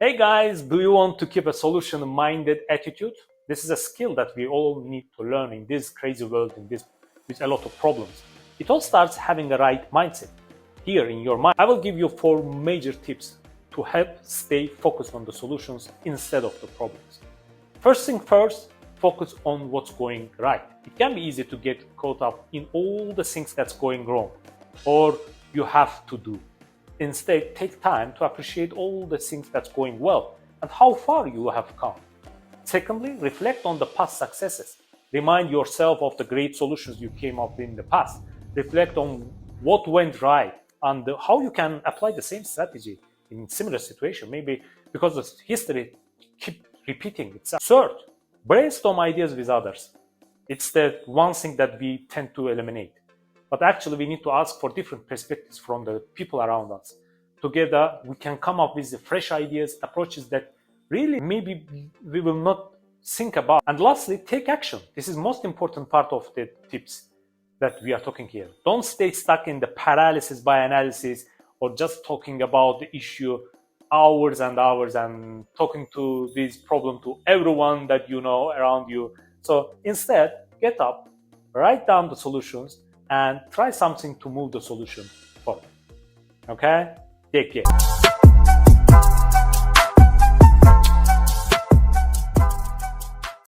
Hey guys, do you want to keep a solution-minded attitude? This is a skill that we all need to learn in this crazy world, with a lot of problems. It all starts having a right mindset. Here in your mind, I will give you 4 major tips to help stay focused on the solutions instead of the problems. First thing first, focus on what's going right. It can be easy to get caught up in all the things that's going wrong or you have to do. Instead, take time to appreciate all the things that's going well and how far you have come. Secondly, reflect on the past successes. Remind yourself of the great solutions you came up with in the past. Reflect on what went right and how you can apply the same strategy in similar situation. Maybe because the history keep repeating itself. Third, brainstorm ideas with others. It's the one thing that we tend to eliminate. But actually, we need to ask for different perspectives from the people around us. Together, we can come up with fresh ideas, approaches that really maybe we will not think about. And lastly, take action. This is the most important part of the tips that we are talking here. Don't stay stuck in the paralysis by analysis or just talking about the issue hours and hours and talking to this problem to everyone that you know around you. So instead, get up, write down the solutions, and try something to move the solution forward. Okay? Take care.